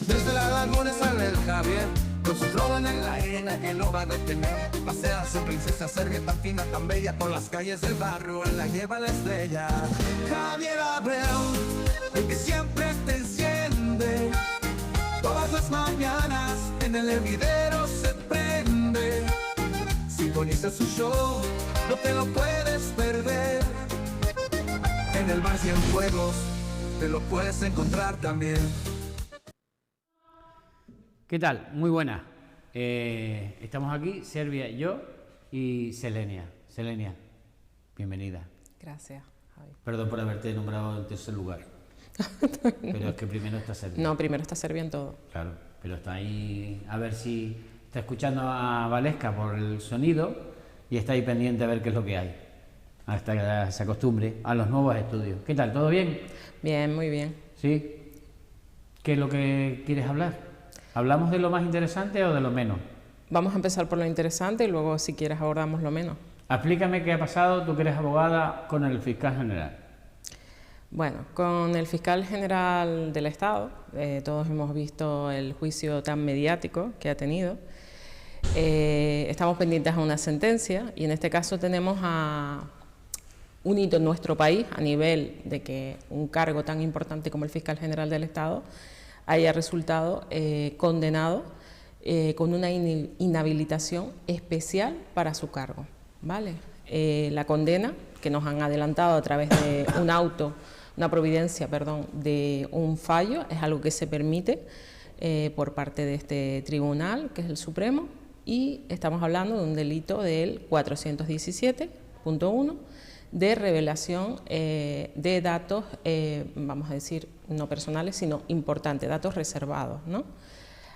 Desde la laguna sale el Javier, con su tron en la arena que no va a detener. Pasea su princesa serbia tan fina, tan bella, por las calles del barrio, él la lleva la estrella. Javier Abreu, el que siempre te enciende, todas las mañanas en el hervidero se prende. Sintoniza su show, no te lo puedes perder. En el Mar Cienfuegos te lo puedes encontrar también. ¿Qué tal? Muy buenas. Estamos aquí, Serbia, yo y Selenia. Selenia, bienvenida. Gracias, Javi. Perdón por haberte nombrado en tercer lugar. Pero es que primero está Serbia. No, primero está Serbia en todo. Claro, pero está ahí, a ver si está escuchando a Valesca por el sonido y está ahí pendiente a ver qué es lo que hay. Hasta que se acostumbre a los nuevos estudios. ¿Qué tal? ¿Todo bien? Bien, muy bien. ¿Sí? ¿Qué es lo que quieres hablar? ¿Hablamos de lo más interesante o de lo menos? Vamos a empezar por lo interesante y luego, si quieres, abordamos lo menos. Explícame qué ha pasado, tú que eres abogada, con el fiscal general. Bueno, con el fiscal general del Estado, todos hemos visto el juicio tan mediático que ha tenido. Estamos pendientes a una sentencia y en este caso tenemos a un hito en nuestro país a nivel de que un cargo tan importante como el fiscal general del Estado haya resultado condenado con una inhabilitación especial para su cargo, ¿vale? La condena que nos han adelantado a través de una providencia, perdón, de un fallo, es algo que se permite por parte de este tribunal, que es el Supremo, y estamos hablando de un delito del 417.1, de revelación de datos, vamos a decir, no personales, sino importantes, datos reservados, ¿no?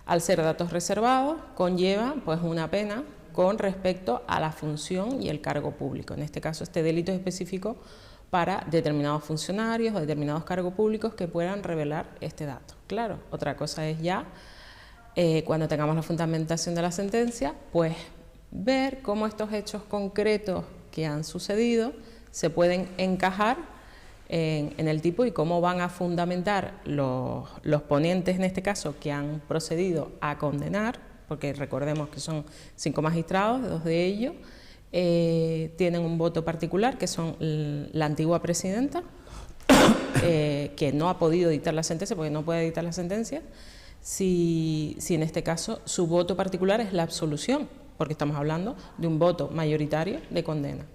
Al ser datos reservados, conlleva pues una pena con respecto a la función y el cargo público. En este caso, este delito es específico para determinados funcionarios o determinados cargos públicos que puedan revelar este dato. Claro, otra cosa es ya, cuando tengamos la fundamentación de la sentencia, pues ver cómo estos hechos concretos que han sucedido se pueden encajar en el tipo y cómo van a fundamentar los ponentes, en este caso, que han procedido a condenar, porque recordemos que son 5 magistrados, 2 de ellos tienen un voto particular, que son la antigua presidenta, que no ha podido dictar la sentencia, porque no puede dictar la sentencia, si en este caso su voto particular es la absolución, porque estamos hablando de un voto mayoritario de condena.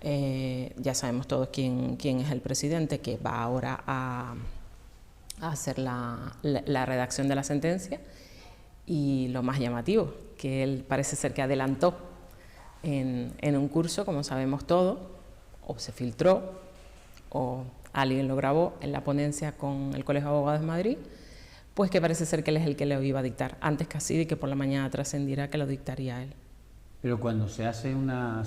Ya sabemos todos quién es el presidente que va ahora a hacer la redacción de la sentencia, y lo más llamativo, que él parece ser que adelantó en un curso, como sabemos todos, o se filtró, o alguien lo grabó en la ponencia con el Colegio de Abogados de Madrid, pues que parece ser que él es el que lo iba a dictar, antes casi de que por la mañana trascendiera que lo dictaría él. Pero cuando se hace una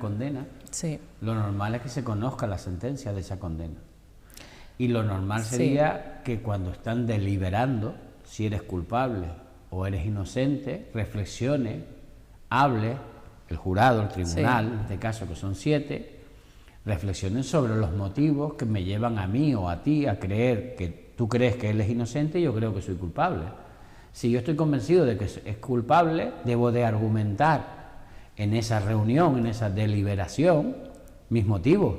condena, sí, lo normal es que se conozca la sentencia de esa condena. Y lo normal sería que cuando están deliberando si eres culpable o eres inocente, reflexione, hable, el jurado, el tribunal, en este caso que son 7, reflexionen sobre los motivos que me llevan a mí o a ti a creer que tú crees que él es inocente y yo creo que soy culpable. Si yo estoy convencido de que es culpable, debo de argumentar en esa reunión, en esa deliberación, mis motivos.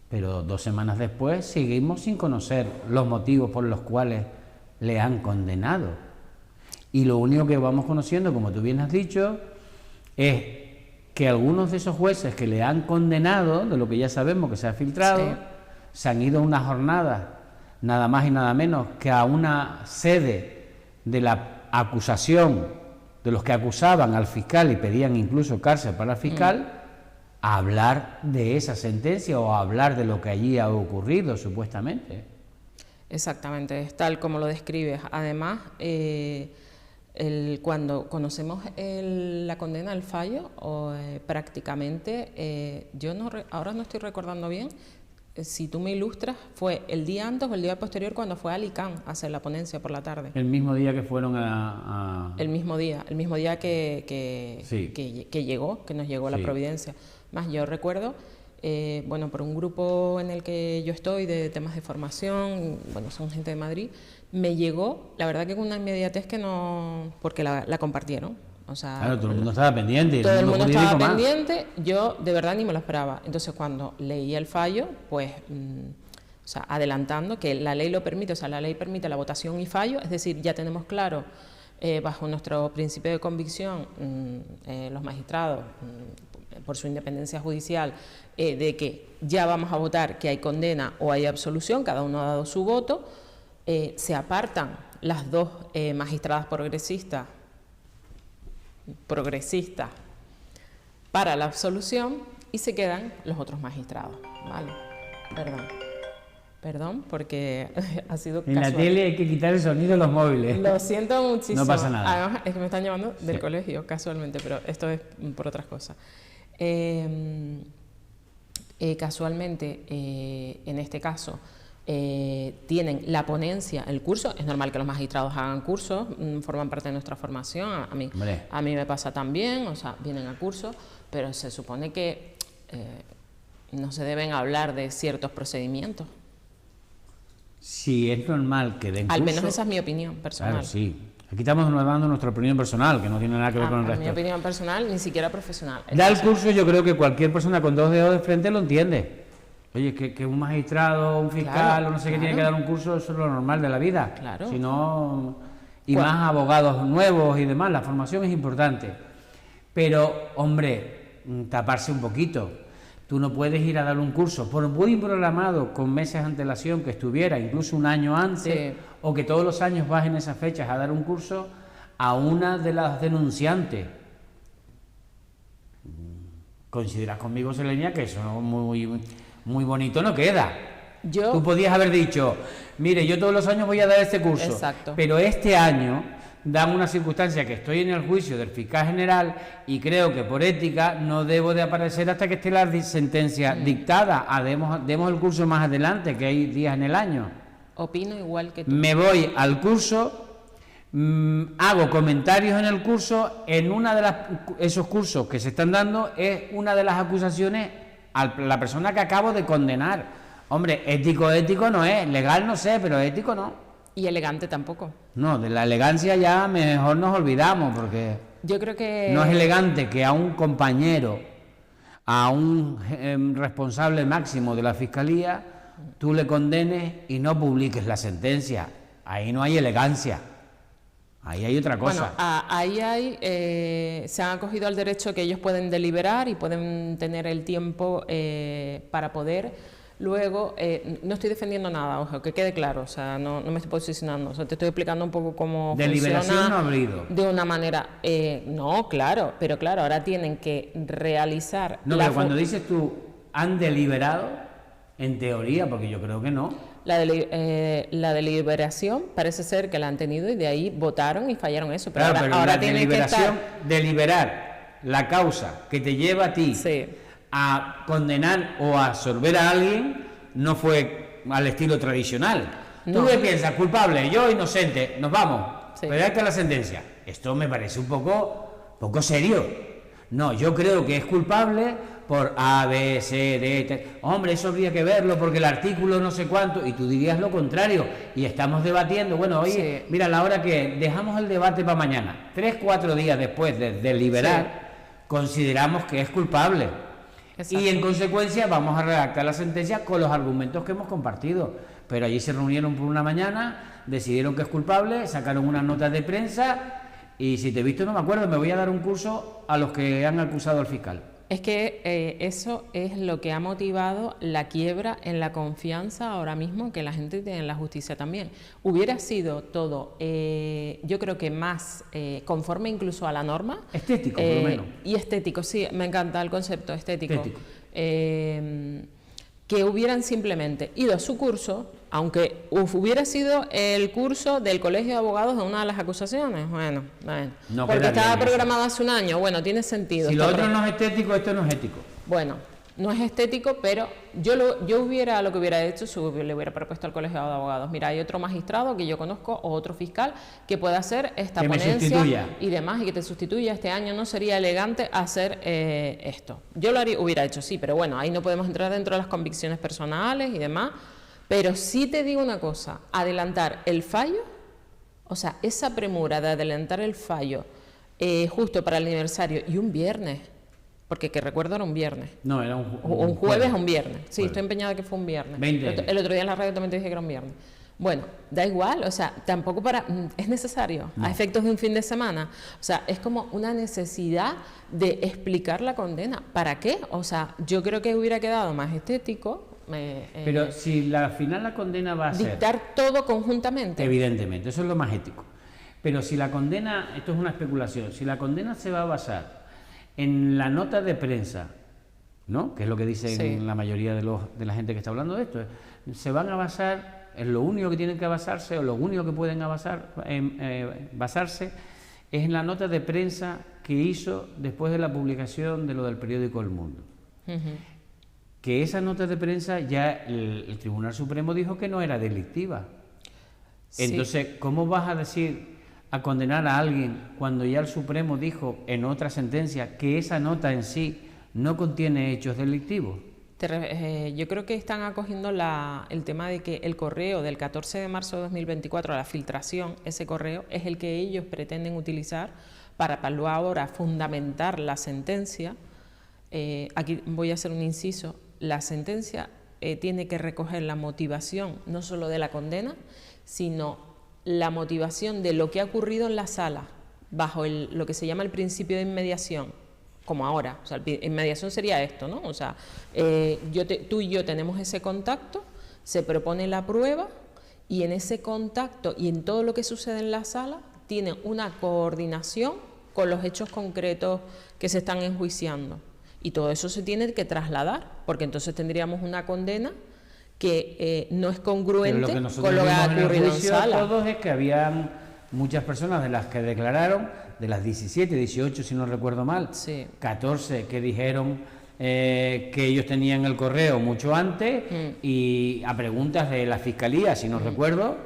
Pero 2 semanas después seguimos sin conocer los motivos por los cuales le han condenado. Y lo único que vamos conociendo, como tú bien has dicho, es que algunos de esos jueces que le han condenado, de lo que ya sabemos que se ha filtrado, se han ido a una jornada, nada más y nada menos que a una sede de la acusación, de los que acusaban al fiscal y pedían incluso cárcel para el fiscal, a hablar de esa sentencia o a hablar de lo que allí ha ocurrido, supuestamente. Exactamente, es tal como lo describes. Además, cuando conocemos la condena, el fallo, prácticamente, ahora no estoy recordando bien, si tú me ilustras, ¿fue el día antes o el día posterior cuando fue a Alicante a hacer la ponencia por la tarde? El mismo día que fueron El mismo día que llegó, que nos llegó la providencia. Más yo recuerdo bueno, por un grupo en el que yo estoy de temas de formación, bueno, son gente de Madrid, me llegó, la verdad que con una inmediatez que no, porque la compartieron. O sea, claro, todo el mundo estaba pendiente. Todo el mundo estaba pendiente, yo de verdad ni me lo esperaba. Entonces cuando leí el fallo, pues, o sea, adelantando que la ley lo permite, o sea, la ley permite la votación y fallo, es decir, ya tenemos claro, bajo nuestro principio de convicción, los magistrados, por su independencia judicial, de que ya vamos a votar que hay condena o hay absolución, cada uno ha dado su voto, se apartan las dos magistradas progresistas para la absolución y se quedan los otros magistrados, ¿vale? Perdón, porque ha sido En casual. la tele hay que quitar el sonido de los móviles. Lo siento muchísimo. No pasa nada. Además, es que me están llamando del Sí. colegio, casualmente, pero esto es por otras cosas. Casualmente, en este caso, tienen la ponencia, el curso. Es normal que los magistrados hagan cursos, forman parte de nuestra formación. A mí me pasa también, o sea, vienen a cursos, pero se supone que no se deben hablar de ciertos procedimientos. Sí, es normal que den curso. Al menos esa es mi opinión personal. Claro, sí. Aquí estamos dando nuestra opinión personal, que no tiene nada que ver con el resto. Mi opinión personal, ni siquiera profesional. Da el curso, yo creo que cualquier persona con dos dedos de frente lo entiende. Oye, que un magistrado, un fiscal, Claro, o no sé qué claro. tiene que dar un curso, eso es lo normal de la vida. Claro. Si no, y Bueno. más abogados nuevos y demás, la formación es importante. Pero, hombre, taparse un poquito. Tú no puedes ir a dar un curso, por muy programado, con meses de antelación que estuviera, incluso un año antes, Sí. o que todos los años vas en esas fechas a dar un curso a una de las denunciantes. ¿Coincidirás conmigo, Selenia, que eso muy bonito no queda? Tú podías haber dicho, mire, yo todos los años voy a dar este curso, Exacto. pero este año dan una circunstancia que estoy en el juicio del fiscal general y creo que por ética no debo de aparecer hasta que esté la sentencia dictada. Demos el curso más adelante, que hay días en el año. Opino igual que tú. Me voy al curso, hago comentarios en el curso, en una de esos cursos que se están dando es una de las acusaciones a la persona que acabo de condenar. Hombre, ético no es, legal no sé, pero ético no. Y elegante tampoco. No, de la elegancia ya mejor nos olvidamos, porque Yo creo que... no es elegante que a un compañero, a un responsable máximo de la Fiscalía, tú le condenes y no publiques la sentencia. Ahí no hay elegancia. Ahí hay otra cosa. Bueno, ahí se han acogido al derecho que ellos pueden deliberar y pueden tener el tiempo para poder... Luego, no estoy defendiendo nada, ojo, que quede claro, o sea, no me estoy posicionando, o sea, te estoy explicando un poco cómo Deliberación funciona no ha habido. de una manera, no, claro, pero claro, ahora tienen que realizar... No, pero cuando dices tú, ¿han deliberado? En teoría, porque yo creo que no. La deliberación parece ser que la han tenido y de ahí votaron y fallaron eso, pero Claro, pero ahora la tienen deliberación, que estar... deliberar la causa que te lleva a ti Sí. a condenar o a absolver a alguien no fue al estilo tradicional. No. ¿Tú qué piensas? Culpable, yo inocente, nos vamos. Sí. Redacta la sentencia. Esto me parece un poco serio. No, yo creo que es culpable por A, B, C, D, T. Hombre, eso habría que verlo porque el artículo no sé cuánto, y tú dirías lo contrario. Y estamos debatiendo, bueno, oye, Sí. mira, la hora que dejamos el debate para mañana, 3-4 días después de deliberar, consideramos que es culpable. Exacto. Y en consecuencia vamos a redactar la sentencia con los argumentos que hemos compartido. Pero allí se reunieron por una mañana, decidieron que es culpable, sacaron unas notas de prensa y si te he visto no me acuerdo, me voy a dar un curso a los que han acusado al fiscal. Es que eso es lo que ha motivado la quiebra en la confianza ahora mismo que la gente tiene en la justicia también. Hubiera sido todo, yo creo que más conforme incluso a la norma. Estético, por lo menos. Y estético, sí, me encanta el concepto estético. Estético. Que hubieran simplemente ido a su curso, aunque hubiera sido el curso del Colegio de Abogados de una de las acusaciones, bueno, No porque queda estaba bien eso. programado hace un año, bueno, tiene sentido. Si lo está otro no es estético, esto no es ético. bueno, No es estético, pero yo lo que hubiera hecho, le hubiera propuesto al colegio de abogados, mira, hay otro magistrado que yo conozco o otro fiscal que pueda hacer esta que ponencia y demás y que te sustituya. Este año no sería elegante hacer esto. Yo lo hubiera hecho, sí, pero bueno, ahí no podemos entrar dentro de las convicciones personales y demás, pero sí te digo una cosa, adelantar el fallo, o sea, esa premura de adelantar el fallo justo para el aniversario y un viernes, porque que recuerdo era un viernes. No, era un jueves o un viernes. Sí, jueves. Estoy empeñada que fue un viernes. 20. El otro día en la radio también te dije que era un viernes. Bueno, da igual, o sea, tampoco es necesario, a efectos de un fin de semana. O sea, es como una necesidad de explicar la condena. ¿Para qué? O sea, yo creo que hubiera quedado más estético. Pero si al final la condena va a ser... Dictar todo conjuntamente. Evidentemente, eso es lo más ético. Pero si la condena, esto es una especulación, si la condena se va a basar en la nota de prensa, ¿no? Que es lo que dicen la mayoría de la gente que está hablando de esto, se van a basar en lo único que tienen que basarse o lo único que pueden basarse es en la nota de prensa que hizo después de la publicación de lo del periódico El Mundo. Que esa nota de prensa ya el Tribunal Supremo dijo que no era delictiva. Entonces, ¿cómo vas a decir, a condenar a alguien cuando ya el Supremo dijo en otra sentencia que esa nota en sí no contiene hechos delictivos? Yo creo que están acogiendo el tema de que el correo del 14 de marzo de 2024, la filtración, ese correo es el que ellos pretenden utilizar para ahora fundamentar la sentencia. Aquí voy a hacer un inciso. La sentencia tiene que recoger la motivación no solo de la condena, sino la motivación de lo que ha ocurrido en la sala, bajo lo que se llama el principio de inmediación, como ahora. O sea, inmediación sería esto, ¿no? O sea, tú y yo tenemos ese contacto, se propone la prueba y en ese contacto y en todo lo que sucede en la sala tiene una coordinación con los hechos concretos que se están enjuiciando. Y todo eso se tiene que trasladar, porque entonces tendríamos una condena que no es congruente con lo que ha ocurrido en sala. Todos es que había muchas personas de las que declararon, de las 17, 18 si no recuerdo mal, 14 que dijeron que ellos tenían el correo mucho antes y a preguntas de la Fiscalía, si no recuerdo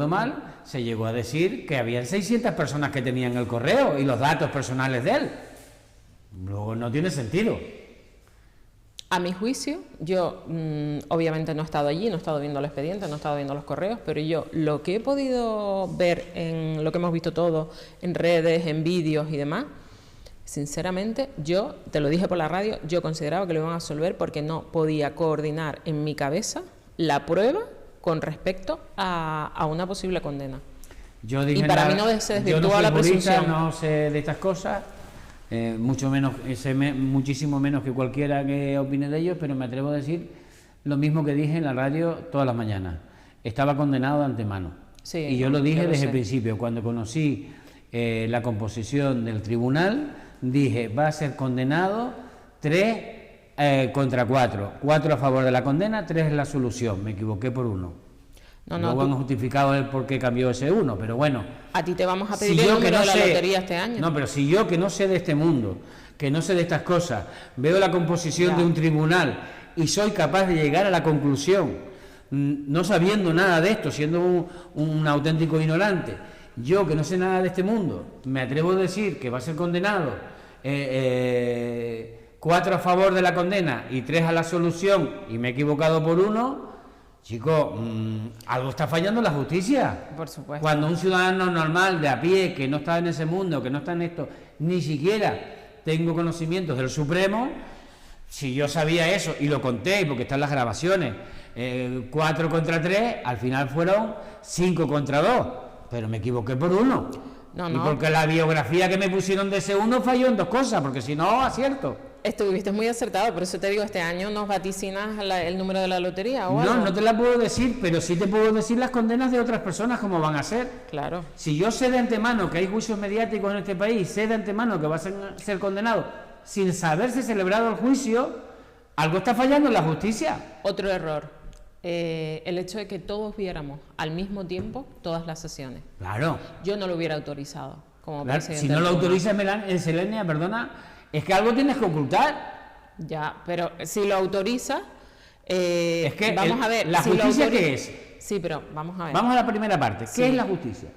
mal, se llegó a decir que había 600 personas que tenían el correo y los datos personales de él. Luego no tiene sentido. A mi juicio, yo obviamente no he estado allí, no he estado viendo el expediente, no he estado viendo los correos, pero yo lo que he podido ver en lo que hemos visto todo, en redes, en vídeos y demás, sinceramente, yo, te lo dije por la radio, yo consideraba que lo iban a absolver porque no podía coordinar en mi cabeza la prueba con respecto a una posible condena. Yo dije, y para mí no se desvirtúa la presunción. No sé de estas cosas. Mucho menos, muchísimo menos que cualquiera que opine de ellos, pero me atrevo a decir lo mismo que dije en la radio todas las mañanas. Estaba condenado de antemano. Sí, y yo lo dije desde el principio. Cuando conocí la composición del tribunal, dije, va a ser condenado 3 contra 4. 4 a favor de la condena, 3 en la solución. Me equivoqué por 1. Luego han justificado el por qué cambió ese 1, pero bueno. A ti te vamos a pedir el número de la lotería este año. No, pero si yo, que no sé de este mundo, que no sé de estas cosas, veo la composición de un tribunal y soy capaz de llegar a la conclusión, no sabiendo nada de esto, siendo un auténtico ignorante, yo que no sé nada de este mundo, me atrevo a decir que va a ser condenado 4 a favor de la condena y 3 a la solución, y me he equivocado por 1... Chicos, algo está fallando en la justicia. Por supuesto. Cuando un ciudadano normal, de a pie, que no está en ese mundo, que no está en esto, ni siquiera tengo conocimientos del Supremo, si yo sabía eso, y lo conté, porque están las grabaciones, 4 contra 3, al final fueron 5 contra 2, pero me equivoqué por 1. Y porque la biografía que me pusieron de ese 1 falló en 2 cosas, porque si no, acierto. Estuviste muy acertado, por eso te digo, este año nos vaticinas el número de la lotería o algo. No te la puedo decir, pero sí te puedo decir las condenas de otras personas cómo van a ser. Claro. Si yo sé de antemano que hay juicios mediáticos en este país, sé de antemano que va a ser condenado sin saberse celebrado el juicio, algo está fallando en la justicia. Otro error, el hecho de que todos viéramos al mismo tiempo todas las sesiones. Claro. Yo no lo hubiera autorizado como presidente. Si no lo autorizas, Selenia, perdona, es que algo tienes que ocultar. Ya, pero si lo autoriza, Es que vamos a ver. ¿la si lo justicia autoriza- qué es? Sí, pero vamos a ver. Vamos a la primera parte. Sí. ¿Qué es la justicia?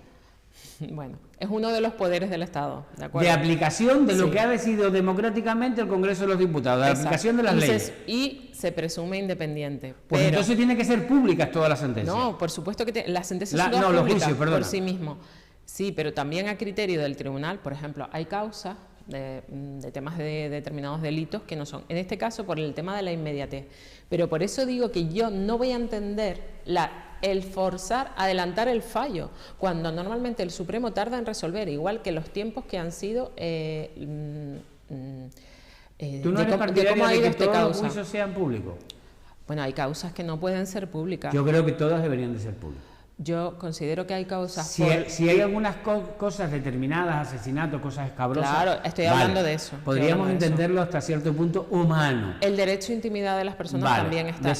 Bueno, es uno de los poderes del Estado, ¿de acuerdo? De aplicación de lo Sí. que ha decidido democráticamente el Congreso de los Diputados, de Exacto. aplicación de las Y leyes. y se presume independiente. Pues pero, entonces tiene que ser públicas todas las sentencias. no, por supuesto que las sentencias La- son todas no, los públicas juicios, perdona. por sí mismo. Sí, pero también a criterio del tribunal, por ejemplo, hay causas de temas de determinados delitos que no son. En este caso, por el tema de la inmediatez. Pero por eso digo que yo no voy a entender el forzar, adelantar el fallo, cuando normalmente el Supremo tarda en resolver, igual que los tiempos que han sido... ¿Tú no eres cómo partidaria ha de ido que este todos los causa. juicios sean públicos? Bueno, hay causas que no pueden ser públicas. Yo creo que todas deberían de ser públicas. Yo considero que hay causas... Si hay algunas cosas determinadas, asesinatos, cosas escabrosas... Claro, estoy hablando de eso, estoy Podríamos hablando de eso. entenderlo hasta cierto punto humano. El derecho a intimidad de las personas Vale, también está.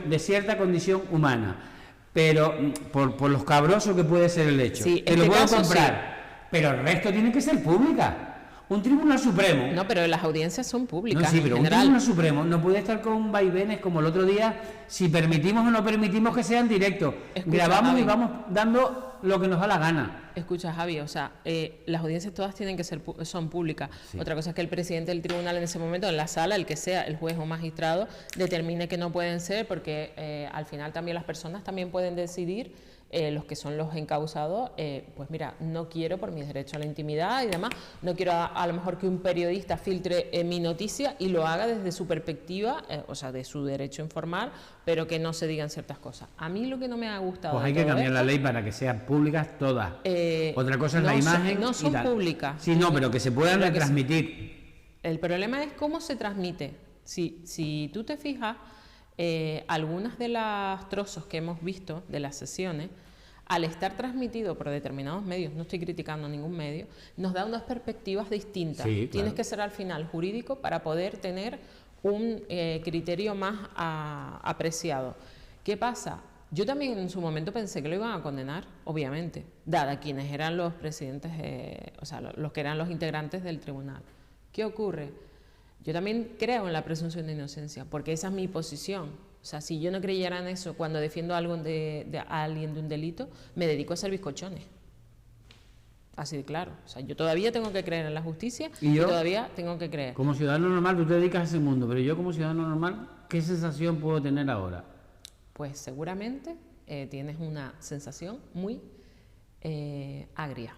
de cierta condición humana. Pero por los cabrosos que puede ser el hecho. Sí, te en lo este puedo caso, comprar. Pero el resto tiene que ser pública. Un Tribunal Supremo... No, pero las audiencias son públicas. No, sí, pero en un general. Tribunal Supremo no puede estar con vaivenes como el otro día, si permitimos o no permitimos que sean directos. Escucha, Grabamos Javi. y vamos dando lo que nos da la gana. Escucha, Javi, o sea, las audiencias todas tienen que ser son públicas. Sí. Otra cosa es que el presidente del tribunal en ese momento, en la sala, el que sea, el juez o magistrado, determine que no pueden ser, porque al final también las personas también pueden decidir, los que son los encausados, pues mira, no quiero por mis derechos a la intimidad y demás, no quiero a lo mejor que un periodista filtre mi noticia y lo haga desde su perspectiva, o sea, de su derecho a informar, pero que no se digan ciertas cosas. A mí lo que no me ha gustado... Pues hay de que todo cambiar la esto- ley para que sean públicas todas. Otra cosa es no la son- imagen. no son y tal. públicas. Sí, no, pero que se puedan Pero que se- retransmitir. El problema es cómo se transmite. Si tú te fijas, algunas de los trozos que hemos visto de las sesiones, al estar transmitido por determinados medios, no estoy criticando ningún medio, nos da unas perspectivas distintas. Sí, claro. Tienes que ser al final jurídico para poder tener un criterio más apreciado. ¿Qué pasa? Yo también en su momento pensé que lo iban a condenar, obviamente, dada quienes eran los presidentes, o sea, los que eran los integrantes del tribunal. ¿Qué ocurre? Yo también creo en la presunción de inocencia, porque esa es mi posición. O sea, si yo no creyera en eso cuando defiendo algo a alguien de un delito, me dedico a hacer bizcochones. Así de claro. O sea, yo todavía tengo que creer en la justicia ¿Y yo? todavía tengo que creer. Como ciudadano normal, tú te dedicas a ese mundo, pero yo como ciudadano normal, ¿qué sensación puedo tener ahora? Pues seguramente tienes una sensación muy agria.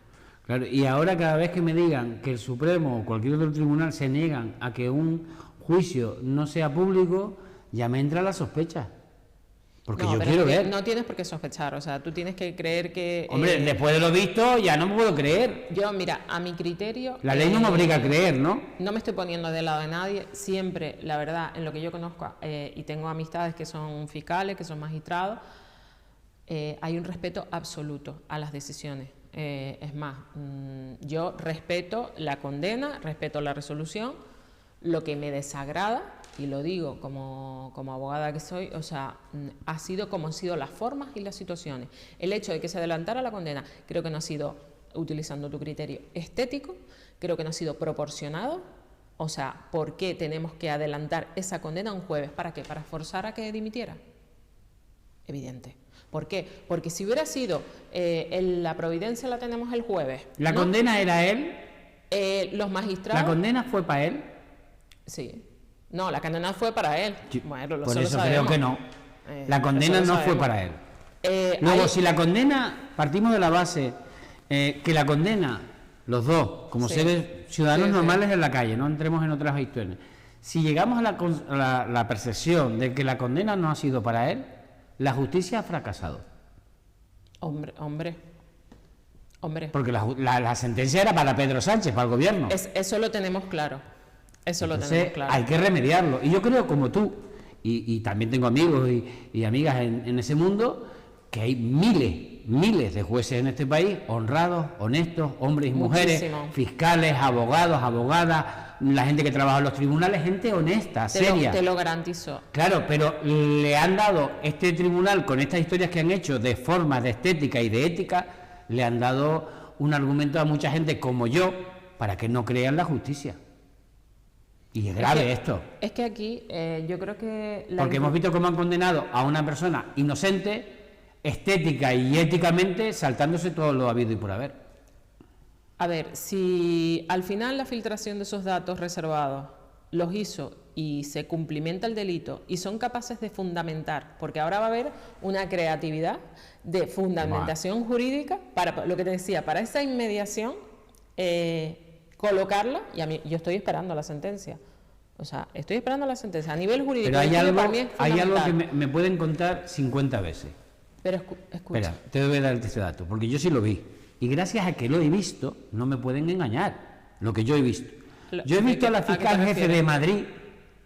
Claro, y ahora cada vez que me digan que el Supremo o cualquier otro tribunal se niegan a que un juicio no sea público, ya me entra la sospecha. Porque No, yo pero quiero es que ver. no tienes por qué sospechar, o sea, tú tienes que creer que... Hombre, después de lo visto, ya no me puedo creer. Yo, mira, a mi criterio... La ley no me obliga a creer, ¿no? No me estoy poniendo del lado de nadie, siempre, la verdad, en lo que yo conozco, y tengo amistades que son fiscales, que son magistrados, hay un respeto absoluto a las decisiones. Es más, yo respeto la condena, respeto la resolución. Lo que me desagrada, y lo digo como abogada que soy, o sea, ha sido como han sido las formas y las situaciones. El hecho de que se adelantara la condena, creo que no ha sido, utilizando tu criterio, estético, creo que no ha sido proporcionado. O sea, ¿por qué tenemos que adelantar esa condena un jueves? ¿Para qué? ¿Para forzar a que dimitiera? Evidente. ¿Por qué? Porque si hubiera sido, la providencia la tenemos el jueves. ¿La ¿no? condena era él? Los magistrados... ¿La condena fue para él? Sí. No, la condena fue para él. Bueno, Por eso eso lo creo sabemos. que no. La condena eso lo no fue sabemos. para él. Luego, Hay- si la condena, partimos de la base que la condena, los dos, como Sí. seres ciudadanos Sí, sí. normales en la calle, no entremos en otras historias. Si llegamos a la percepción de que la condena no ha sido para él, la justicia ha fracasado. Hombre. Porque la sentencia era para Pedro Sánchez, para el gobierno. Eso lo tenemos claro. Eso lo Entonces, tenemos claro. hay que remediarlo. Y yo creo, como tú, y también tengo amigos y amigas en ese mundo, que hay miles de jueces en este país, honrados, honestos, hombres y mujeres, Muchísimo. fiscales, abogados, abogadas, la gente que trabaja en los tribunales, gente honesta, seria. Te lo garantizo. Claro, pero le han dado este tribunal, con estas historias que han hecho de formas, de estética y de ética, le han dado un argumento a mucha gente como yo para que no crean la justicia. Y es grave esto. Es que aquí yo creo que... Porque hemos visto cómo han condenado a una persona inocente, estética y éticamente, saltándose todo lo habido y por haber. A ver, si al final la filtración de esos datos reservados los hizo y se cumplimenta el delito y son capaces de fundamentar, porque ahora va a haber una creatividad de fundamentación jurídica para lo que te decía, para esa inmediación, colocarla, y a mí, yo estoy esperando la sentencia. O sea, estoy esperando la sentencia. A nivel jurídico, pero hay algo, para mí es hay algo que me pueden contar 50 veces. Pero escucha. Espera, te voy a dar este dato, porque yo sí lo vi. Y gracias a que lo he visto, no me pueden engañar lo que yo he visto. Yo he visto a la fiscal jefe de Madrid,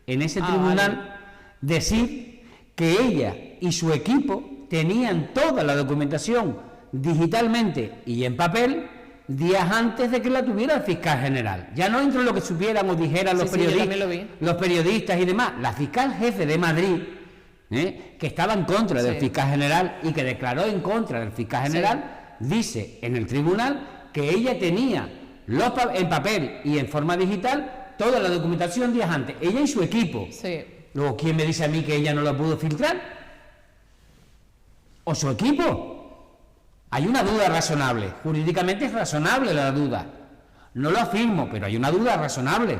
en ese tribunal, decir que ella y su equipo tenían toda la documentación digitalmente y en papel días antes de que la tuviera el fiscal general. Ya no entro en lo que supieran o dijeran los periodistas y demás. La fiscal jefe de Madrid, que estaba en contra del fiscal general y que declaró en contra del fiscal general, dice en el tribunal que ella tenía en papel y en forma digital toda la documentación días antes, ella y su equipo. Luego, ¿quién me dice a mí que ella no la pudo filtrar? ¿O su equipo? Hay una duda razonable, jurídicamente es razonable la duda. No lo afirmo, pero hay una duda razonable.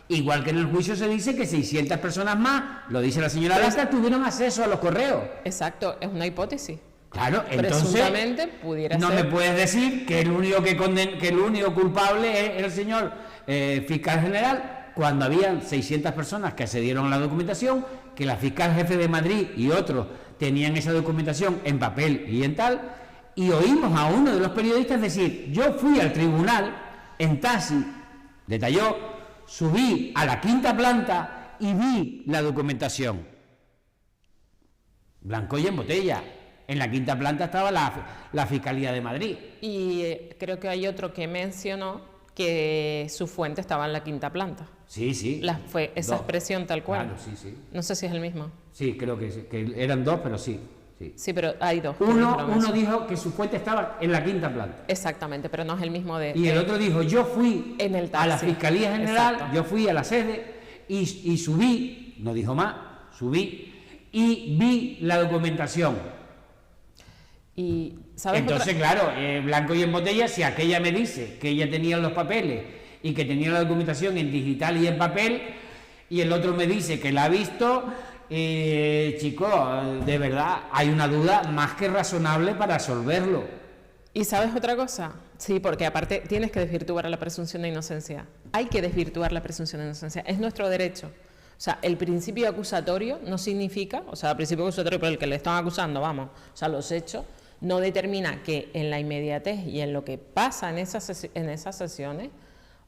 Igual que en el juicio se dice que 600 personas más, lo dice la señora Lastra, tuvieron acceso a los correos. Exacto, es una hipótesis. Claro, entonces pudiera no ser. me puedes decir que el único culpable es el señor fiscal general, cuando habían 600 personas que accedieron a la documentación, que la fiscal jefe de Madrid y otros tenían esa documentación en papel y en tal, y oímos a uno de los periodistas decir: yo fui al tribunal en taxi, detalló, subí a la 5ª planta y vi la documentación. Blanco y en botella. En la 5ª planta estaba la Fiscalía de Madrid. Y creo que hay otro que mencionó que su fuente estaba en la 5ª planta. Sí, sí. Fue esa expresión tal cual. Claro, sí, sí. No sé si es el mismo. Sí, creo que eran dos, pero sí. Sí, pero hay dos. Uno dijo que su fuente estaba en la 5ª planta. Exactamente, pero no es el mismo de... Y el otro dijo: yo fui a la Fiscalía General, exacto, yo fui a la sede y subí, no dijo más, subí y vi la documentación. Y, ¿sabes? Entonces, claro, blanco y en botella, si aquella me dice que ella tenía los papeles y que tenía la documentación en digital y en papel, y el otro me dice que la ha visto, chicos, de verdad, hay una duda más que razonable para resolverlo. ¿Y sabes otra cosa? Sí, porque aparte tienes que desvirtuar la presunción de inocencia. Hay que desvirtuar la presunción de inocencia, es nuestro derecho. O sea, el principio acusatorio no significa, o sea, el principio acusatorio por el que le están acusando, vamos, o sea, los hechos, no determina que en la inmediatez y en lo que pasa en esas sesiones,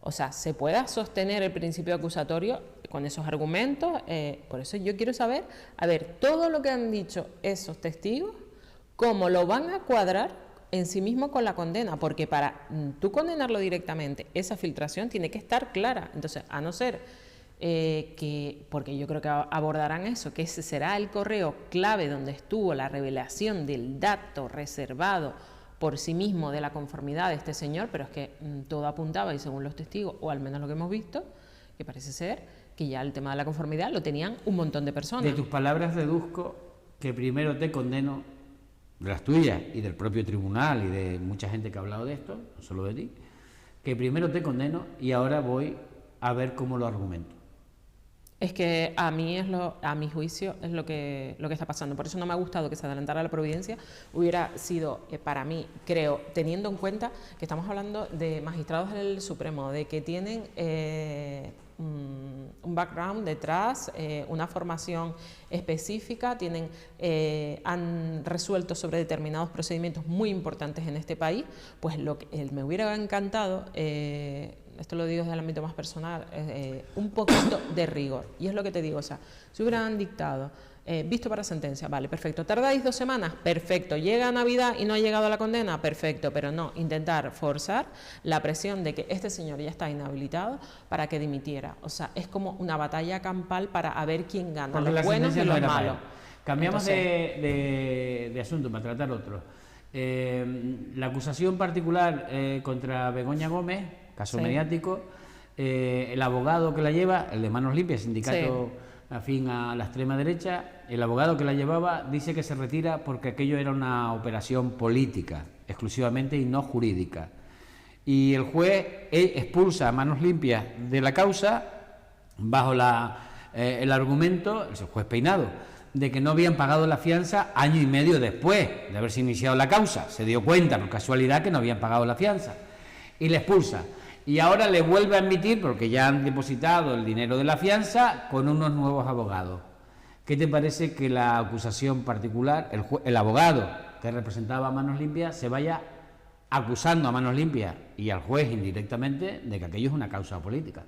o sea, se pueda sostener el principio acusatorio con esos argumentos. Por eso yo quiero saber, a ver, todo lo que han dicho esos testigos, cómo lo van a cuadrar en sí mismo con la condena, porque para tú condenarlo directamente, esa filtración tiene que estar clara. Entonces, a no ser porque yo creo que abordarán eso, que ese será el correo clave donde estuvo la revelación del dato reservado por sí mismo de la conformidad de este señor, pero es que todo apuntaba, y según los testigos, o al menos lo que hemos visto, que parece ser que ya el tema de la conformidad lo tenían un montón de personas. De tus palabras deduzco que primero te condeno, de las tuyas y del propio tribunal y de mucha gente que ha hablado de esto, no solo de ti, que primero te condeno y ahora voy a ver cómo lo argumento. Es que a mi juicio es lo que está pasando. Por eso no me ha gustado que se adelantara la providencia. Hubiera sido para mí, creo, teniendo en cuenta que estamos hablando de magistrados del Supremo, de que tienen un background detrás, una formación específica, han resuelto sobre determinados procedimientos muy importantes en este país. Pues lo que me hubiera encantado, esto lo digo desde el ámbito más personal, un poquito de rigor. Y es lo que te digo, o sea, si hubieran dictado, visto para sentencia, vale, perfecto, tardáis 2 semanas, perfecto, llega Navidad y no ha llegado a la condena, perfecto, pero no, intentar forzar la presión de que este señor ya está inhabilitado para que dimitiera. O sea, es como una batalla campal para ver quién gana, los buenos y los malos. Cambiamos de asunto para tratar otro. La acusación particular contra Begoña Gómez, caso mediático, el abogado que la lleva, el de Manos Limpias, sindicato afín a la extrema derecha, el abogado que la llevaba dice que se retira porque aquello era una operación política, exclusivamente, y no jurídica. Y el juez expulsa a Manos Limpias de la causa bajo el argumento, el juez Peinado, de que no habían pagado la fianza año y medio después de haberse iniciado la causa. Se dio cuenta por casualidad que no habían pagado la fianza y le expulsa. Y ahora le vuelve a admitir, porque ya han depositado el dinero de la fianza, con unos nuevos abogados. ¿Qué te parece que la acusación particular, el abogado que representaba a Manos Limpias, se vaya acusando a Manos Limpias y al juez indirectamente de que aquello es una causa política?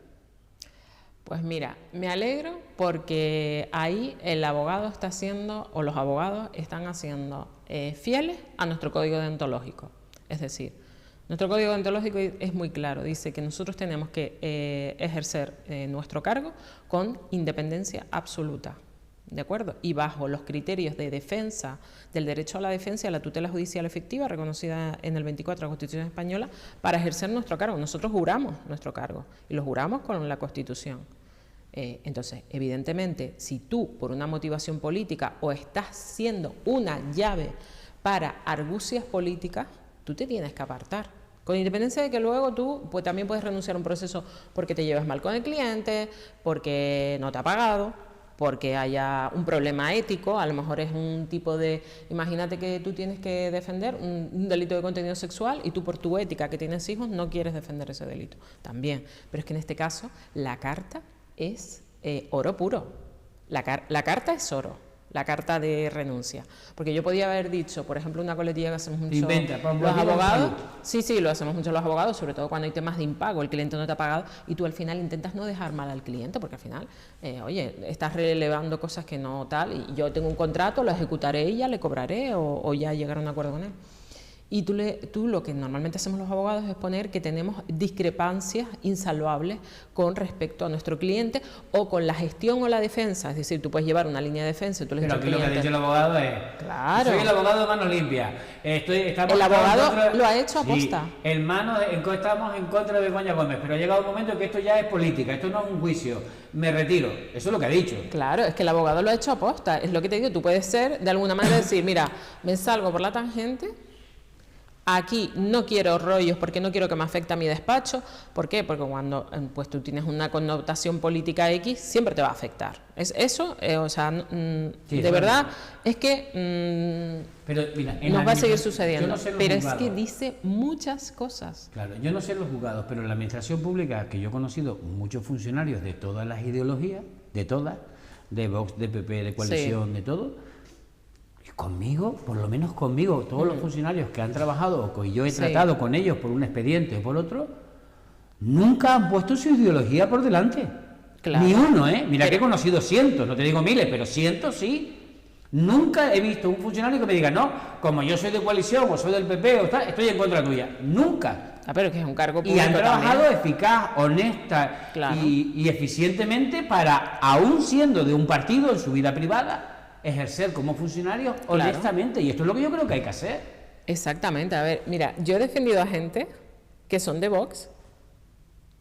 Pues mira, me alegro porque ahí el abogado está haciendo, o los abogados están haciendo fieles a nuestro código deontológico. Es decir, nuestro código deontológico es muy claro, dice que nosotros tenemos que ejercer nuestro cargo con independencia absoluta, ¿de acuerdo? Y bajo los criterios de defensa del derecho a la defensa y a la tutela judicial efectiva reconocida en el 24 de la Constitución Española para ejercer nuestro cargo. Nosotros juramos nuestro cargo y lo juramos con la Constitución. Entonces, evidentemente, si tú por una motivación política o estás siendo una llave para argucias políticas, tú te tienes que apartar. Con independencia de que luego tú pues, también puedes renunciar a un proceso porque te llevas mal con el cliente, porque no te ha pagado, porque haya un problema ético, a lo mejor es un tipo de... Imagínate que tú tienes que defender un delito de contenido sexual y tú por tu ética que tienes hijos no quieres defender ese delito. También, pero es que en este caso la carta es oro puro. La carta es oro, la carta de renuncia. Porque yo podía haber dicho, por ejemplo, una coletilla que hacemos mucho los abogados. Sí, lo hacemos mucho los abogados, sobre todo cuando hay temas de impago, el cliente no te ha pagado y tú al final intentas no dejar mal al cliente, porque al final, oye, estás relevando cosas que no tal, y yo tengo un contrato, lo ejecutaré y ya le cobraré o ya llegar a un acuerdo con él. Y tú lo que normalmente hacemos los abogados es poner que tenemos discrepancias insalvables con respecto a nuestro cliente o con la gestión o la defensa. Es decir, tú puedes llevar una línea de defensa y tú le dices al cliente... Pero aquí lo que ha dicho el abogado es... Claro. Soy el abogado de Manos Limpias. El abogado lo ha hecho aposta. Sí, estamos en contra de Begoña Gómez, pero ha llegado un momento que esto ya es política, esto no es un juicio. Me retiro. Eso es lo que ha dicho. Claro, es que el abogado lo ha hecho aposta. Es lo que te digo, tú puedes ser, de alguna manera, decir, mira, me salgo por la tangente... Aquí no quiero rollos porque no quiero que me afecte a mi despacho. ¿Por qué? Porque cuando pues, tú tienes una connotación política X, siempre te va a afectar. Es eso, o sea, sí, de verdad, es que pero, mira, nos va a seguir sucediendo. No sé pero juzgados. Es que dice muchas cosas. Claro, yo no sé los juzgados, pero en la administración pública, que yo he conocido muchos funcionarios de todas las ideologías, de Vox, de PP, de coalición, de todo... Conmigo, por lo menos conmigo, todos los funcionarios que han trabajado o que yo he tratado con ellos por un expediente o por otro, nunca han puesto su ideología por delante. Claro. Ni uno, ¿eh? Mira que he conocido cientos, no te digo miles, pero cientos sí. Nunca he visto un funcionario que me diga, no, como yo soy de coalición o soy del PP o tal, estoy en contra tuya. Nunca. Pero que es un cargo público. Y han trabajado también eficaz, honesta y eficientemente para, aún siendo de un partido en su vida privada, ejercer como funcionario honestamente, y esto es lo que yo creo que hay que hacer. Exactamente, a ver, mira, yo he defendido a gente que son de Vox.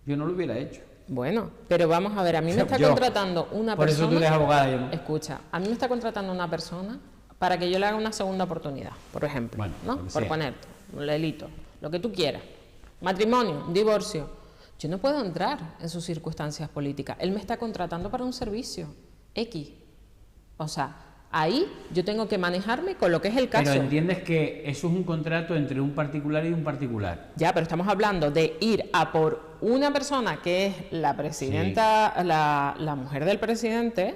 Yo no lo hubiera hecho. Bueno, pero vamos a ver, a mí me está contratando una persona... Por eso tú eres abogada, yo no. Escucha, a mí me está contratando una persona para que yo le haga una segunda oportunidad, por ejemplo, bueno, ¿no? Por ponerte un delito, lo que tú quieras, matrimonio, divorcio. Yo no puedo entrar en sus circunstancias políticas. Él me está contratando para un servicio X. O sea... Ahí yo tengo que manejarme con lo que es el caso. Pero entiendes que eso es un contrato entre un particular y un particular. Ya, pero estamos hablando de ir a por una persona que es la presidenta, la mujer del presidente,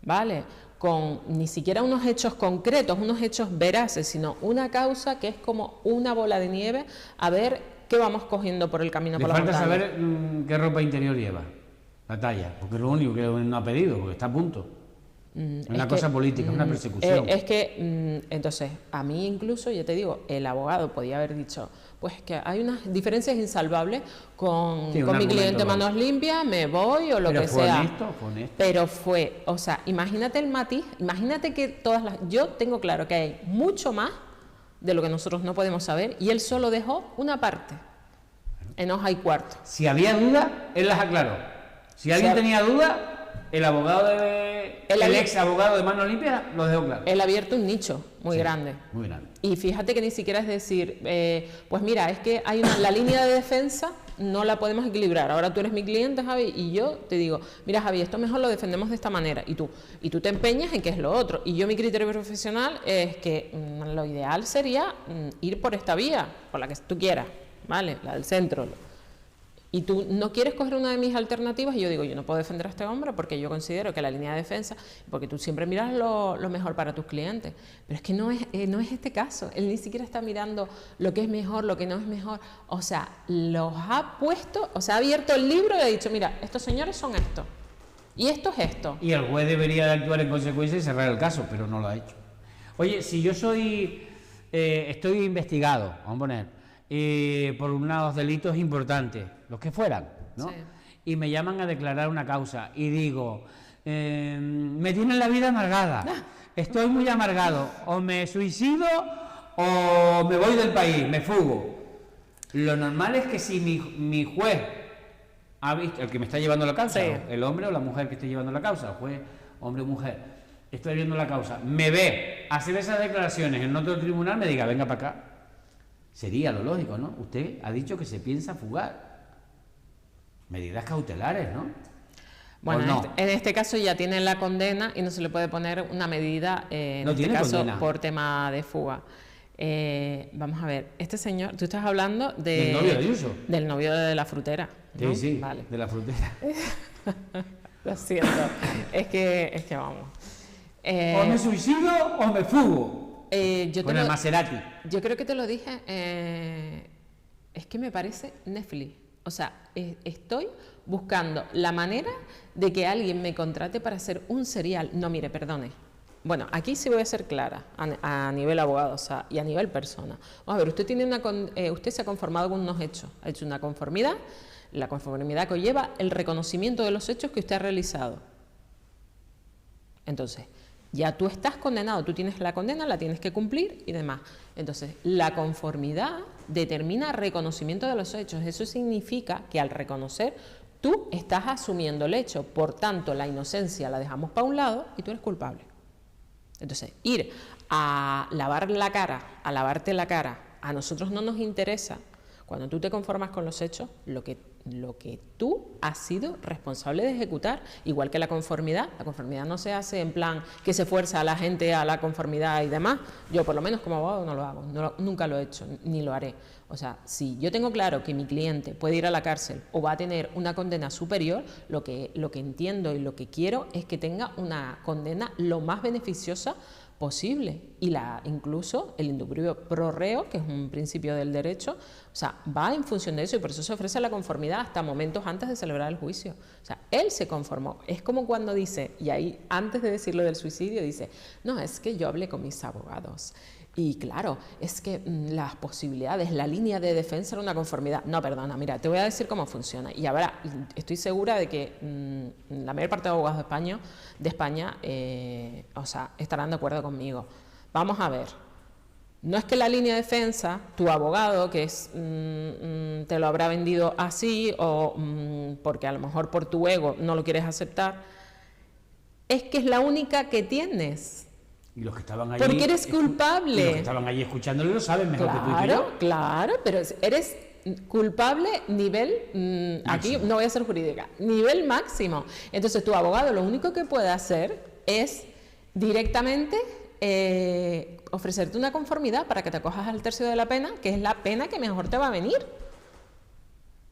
¿vale? Con ni siquiera unos hechos concretos, unos hechos veraces, sino una causa que es como una bola de nieve, a ver qué vamos cogiendo por el camino por la montaña. Le falta saber qué ropa interior lleva, la talla, porque es lo único que no ha pedido, porque está a punto. Es una cosa política, es una persecución. Es que, entonces, a mí incluso, ya te digo, el abogado podía haber dicho, pues que hay unas diferencias insalvables con mi cliente Manos Limpias, me voy o lo que sea. Fue honesto. Pero fue, o sea, imagínate el matiz, imagínate que yo tengo claro que hay mucho más de lo que nosotros no podemos saber y él solo dejó una parte. en hoja y cuarto. Si había duda, él las aclaró. Si alguien tenía duda, el ex abogado de Manos Limpias lo dejó claro. Él ha abierto un nicho muy grande. Muy grande. Y fíjate que ni siquiera es decir, pues mira, es que hay la línea de defensa no la podemos equilibrar. Ahora tú eres mi cliente, Javi, y yo te digo, mira, Javi, esto mejor lo defendemos de esta manera. Y tú te empeñas en que es lo otro. Y yo, mi criterio profesional es que lo ideal sería ir por esta vía, por la que tú quieras, ¿vale? La del centro. Y tú no quieres coger una de mis alternativas, y yo digo, yo no puedo defender a este hombre porque yo considero que la línea de defensa, porque tú siempre miras lo mejor para tus clientes, pero es que no es este caso. Él ni siquiera está mirando lo que es mejor, lo que no es mejor, o sea, los ha puesto, o sea, ha abierto el libro y ha dicho, mira, estos señores son esto, y esto es esto. Y el juez debería de actuar en consecuencia y cerrar el caso, pero no lo ha hecho. Oye, si yo estoy investigado, vamos a poner, por unos delitos importantes, los que fueran, ¿no? Sí. Y me llaman a declarar una causa y digo, me tienen la vida amargada, estoy muy amargado, o me suicido o me voy del país, me fugo. Lo normal es que si mi juez ha visto, el que me está llevando la causa, sí, el hombre o la mujer que esté llevando la causa, juez, hombre o mujer, estoy viendo la causa, me ve hacer esas declaraciones en otro tribunal, me diga, venga para acá. Sería lo lógico, ¿no? Usted ha dicho que se piensa fugar. Medidas cautelares, ¿no? Bueno, no. en este caso ya tiene la condena y no se le puede poner una medida, en este caso, condena por tema de fuga. Vamos a ver, este señor, tú estás hablando del novio de Ayuso. Del novio de la frutera, ¿no? Sí, vale. de la frutera. Lo siento, es que vamos. O me suicido o me fugo. Con el Maserati. Yo creo que te lo dije, es que me parece Netflix. O sea, estoy buscando la manera de que alguien me contrate para hacer un serial. No, mire, perdone. Bueno, aquí sí voy a ser clara a nivel abogado, o sea, y a nivel persona. Vamos a ver, usted se ha conformado con unos hechos, ha hecho una conformidad, la conformidad conlleva el reconocimiento de los hechos que usted ha realizado. Entonces, ya tú estás condenado, tú tienes la condena, la tienes que cumplir y demás. Entonces, la conformidad determina reconocimiento de los hechos. Eso significa que al reconocer, tú estás asumiendo el hecho. Por tanto, la inocencia la dejamos para un lado y tú eres culpable. Entonces, ir a lavar la cara, a lavarte la cara, a nosotros no nos interesa. Cuando tú te conformas con los hechos, lo que tú has sido responsable de ejecutar, igual que la conformidad no se hace en plan que se fuerza a la gente a la conformidad y demás. Yo, por lo menos como abogado, no lo hago, nunca lo he hecho, ni lo haré. O sea, si yo tengo claro que mi cliente puede ir a la cárcel o va a tener una condena superior, lo que entiendo y lo que quiero es que tenga una condena lo más beneficiosa posible, y incluso el indubio pro reo, que es un principio del derecho, o sea, va en función de eso, y por eso se ofrece la conformidad hasta momentos antes de celebrar el juicio. O sea, él se conformó. Es como cuando dice, y ahí antes de decirlo del suicidio dice, no, es que yo hablé con mis abogados y claro, es que las posibilidades, la línea de defensa era una conformidad. No, perdona, mira, te voy a decir cómo funciona. Y ahora estoy segura de que la mayor parte de abogados de España, o sea, estarán de acuerdo conmigo. Vamos a ver. No es que la línea de defensa, tu abogado, que es te lo habrá vendido así, o porque a lo mejor por tu ego no lo quieres aceptar, es que es la única que tienes. Y los que estaban allí, porque eres culpable. Y los que estaban allí escuchándole lo saben mejor que tú y yo. Claro, pero eres culpable nivel, aquí no voy a ser jurídica, nivel máximo. Entonces tu abogado lo único que puede hacer es directamente ofrecerte una conformidad para que te acojas al tercio de la pena, que es la pena que mejor te va a venir.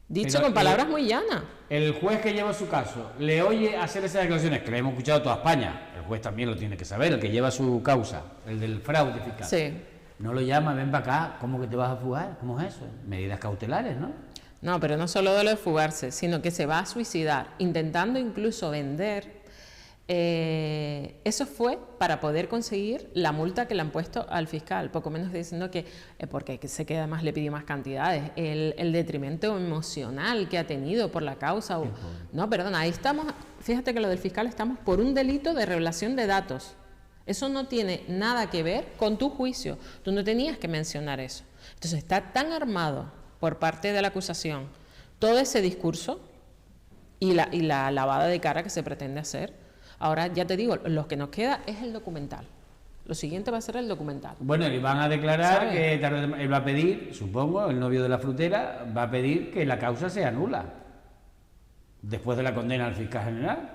Dicho pero con palabras muy llanas. El juez que lleva su caso le oye hacer esas declaraciones, que le hemos escuchado toda España, el juez también lo tiene que saber, el que lleva su causa, el del fraude fiscal. Sí. No lo llama, ven para acá, ¿cómo que te vas a fugar? ¿Cómo es eso? Medidas cautelares, ¿no? No, pero no solo de lo de fugarse, sino que se va a suicidar, intentando incluso vender. Eso fue para poder conseguir la multa que le han puesto al fiscal, poco menos diciendo que, porque sé que además le pidió más cantidades, el detrimento emocional que ha tenido por la causa. No, perdona, ahí estamos, fíjate que lo del fiscal estamos por un delito de revelación de datos. Eso no tiene nada que ver con tu juicio, tú no tenías que mencionar eso. Entonces está tan armado por parte de la acusación todo ese discurso y la lavada de cara que se pretende hacer. Ahora, ya te digo, lo que nos queda es el documental. Lo siguiente va a ser el documental. Bueno, y van a declarar ¿Sabes? que él va a pedir, supongo, el novio de la frutera, va a pedir que la causa sea nula. Después de la condena al fiscal general.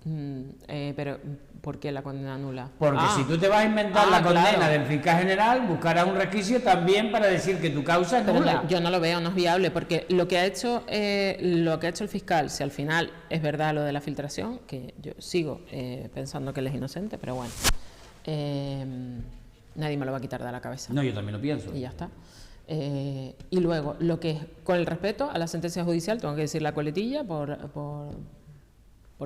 Pero, ¿por qué la condena nula? Porque si tú te vas a inventar la condena claro. del fiscal general, buscarás un resquicio también para decir que tu causa es Pero nula. yo no lo veo, no es viable, porque lo que ha hecho el fiscal, si al final es verdad lo de la filtración, que yo sigo pensando que él es inocente, pero bueno, nadie me lo va a quitar de la cabeza. No, yo también lo pienso. Y ya está. Y luego, lo que es, con el respeto a la sentencia judicial, tengo que decir la coletilla porque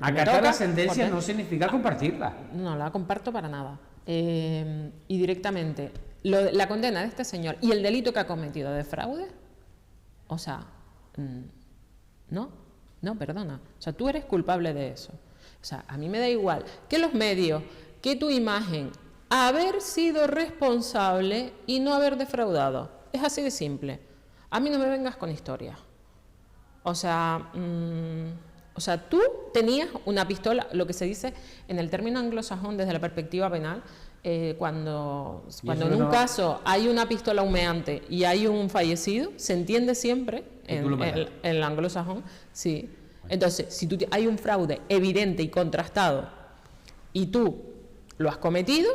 me Acatar toca, la sentencia porque- no significa compartirla. No la comparto para nada. Y directamente, la condena de este señor y el delito que ha cometido de fraude, o sea, no, perdona. O sea, tú eres culpable de eso. O sea, a mí me da igual que los medios, que tu imagen, haber sido responsable y no haber defraudado. Es así de simple. A mí no me vengas con historias. O sea, tú tenías una pistola, lo que se dice en el término anglosajón desde la perspectiva penal, cuando en un caso hay una pistola humeante y hay un fallecido, se entiende siempre en el anglosajón, sí. Entonces, si hay un fraude evidente y contrastado y tú lo has cometido,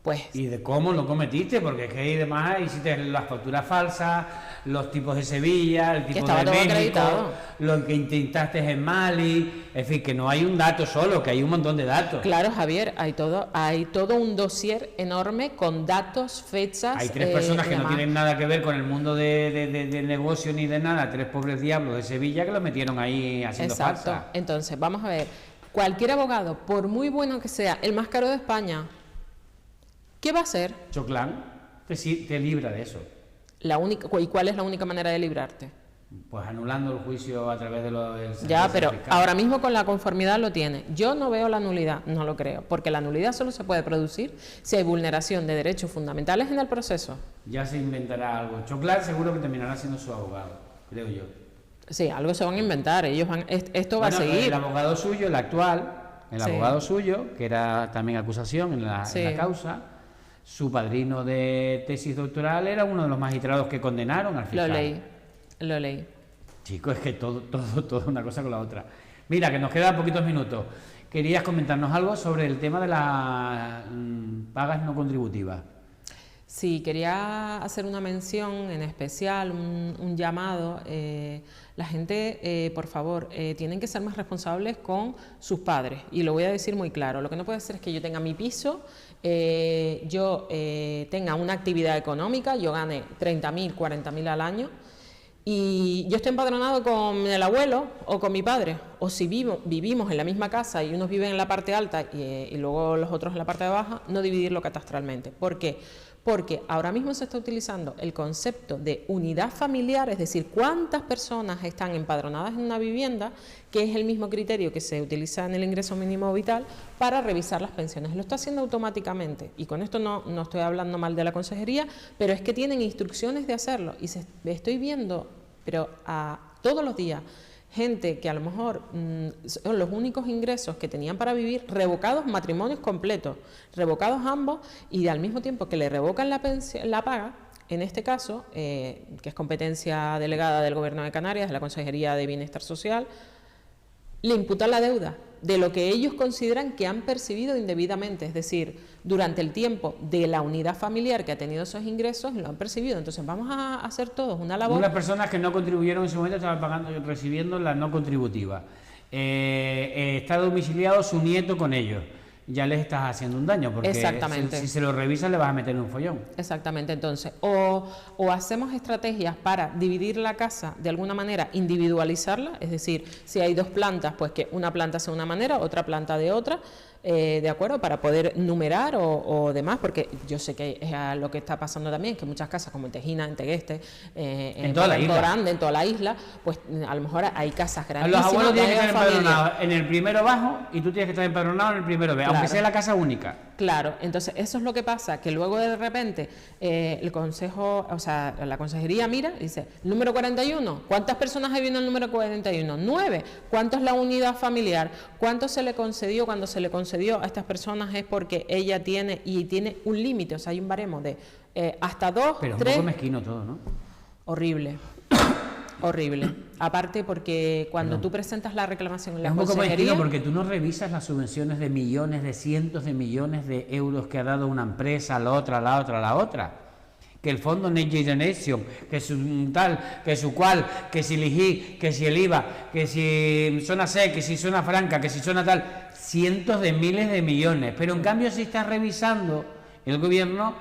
pues... Y de cómo lo cometiste, porque es que ahí además hiciste las facturas falsas, los tipos de Sevilla, el tipo estaba de todo México, acreditado. lo que intentaste en Mali, en fin, que no hay un dato solo, que hay un montón de datos. Claro, Javier, hay todo un dossier enorme con datos, fechas. Hay tres personas que no demás. tienen nada que ver con el mundo de negocio ni de nada, tres pobres diablos de Sevilla que los metieron ahí haciendo Exacto. falsa. Entonces, vamos a ver, cualquier abogado, por muy bueno que sea, el más caro de España, ¿qué va a hacer? Choclán te libra de eso. ¿Y cuál es la única manera de librarte? Pues anulando el juicio a través de Ya, pero ahora mismo con la conformidad lo tiene. Yo no veo la nulidad, no lo creo, porque la nulidad solo se puede producir si hay vulneración de derechos fundamentales en el proceso. Ya se inventará algo. Choclán seguro que terminará siendo su abogado, creo yo. Sí, algo se van a inventar, esto va a Bueno, seguir. el abogado suyo, el actual, el Sí. abogado suyo, que era también acusación en la causa, su padrino de tesis doctoral era uno de los magistrados que condenaron al fiscal. Lo leí. Chicos, es que todo una cosa con la otra. Mira, que nos quedan poquitos minutos. ¿Querías comentarnos algo sobre el tema de las pagas no contributivas? Sí, quería hacer una mención en especial, un llamado. La gente, por favor, tienen que ser más responsables con sus padres. Y lo voy a decir muy claro. Lo que no puede ser es que yo tenga mi piso, yo tenga una actividad económica, yo gane 30.000, 40.000 al año, y yo estoy empadronado con el abuelo o con mi padre, o si vivimos en la misma casa y unos viven en la parte alta y luego los otros en la parte de baja, no dividirlo catastralmente. ¿Por qué? Porque ahora mismo se está utilizando el concepto de unidad familiar, es decir, cuántas personas están empadronadas en una vivienda, que es el mismo criterio que se utiliza en el ingreso mínimo vital para revisar las pensiones. Lo está haciendo automáticamente, y con esto no estoy hablando mal de la consejería, pero es que tienen instrucciones de hacerlo, y estoy viendo, pero todos los días, gente que a lo mejor son los únicos ingresos que tenían para vivir, revocados matrimonios completos, revocados ambos, y al mismo tiempo que le revocan la paga, en este caso, que es competencia delegada del Gobierno de Canarias, de la Consejería de Bienestar Social, le imputan la deuda de lo que ellos consideran que han percibido indebidamente, es decir, durante el tiempo de la unidad familiar que ha tenido esos ingresos, lo han percibido. Entonces vamos a hacer todos una labor. Unas personas que no contribuyeron en su momento estaban recibiendo la no contributiva. Está domiciliado su nieto con ellos. Ya les estás haciendo un daño, porque Exactamente. si se lo revisan le vas a meter en un follón. Exactamente, entonces, o hacemos estrategias para dividir la casa de alguna manera, individualizarla, es decir, si hay dos plantas, pues que una planta sea de una manera, otra planta de otra, ¿de acuerdo? Para poder numerar o demás, porque yo sé que es lo que está pasando también, que muchas casas como en Tejina, en Tegueste, en toda la isla, Grande, en toda la isla, pues a lo mejor hay casas grandísimas. Los abuelos tienen que estar familia. empadronados en el primero bajo y tú tienes que estar empadronado en el primero B, Claro. aunque sea la casa única. Claro, entonces eso es lo que pasa, que luego de repente el consejo, o sea, la consejería mira y dice, número 41, ¿cuántas personas hay viendo el número 41? 9. ¿Cuánto es la unidad familiar? ¿Cuánto se le concedió? Cuando se le concedió a estas personas es porque ella tiene un límite, o sea, hay un baremo de hasta 2, Pero 3. un poco mezquino todo, ¿no? Horrible. Horrible. Aparte porque cuando tú presentas la reclamación en la Es un poco consejería... mezquino porque tú no revisas las subvenciones de millones, de cientos de millones de euros que ha dado una empresa a la otra, a la otra, a la otra. Que el fondo Next Generation, que su tal, que su cual, que si el IGI, que si el IVA, que si zona C, que si zona franca, que si zona tal, cientos de miles de millones. Pero en cambio si está revisando el gobierno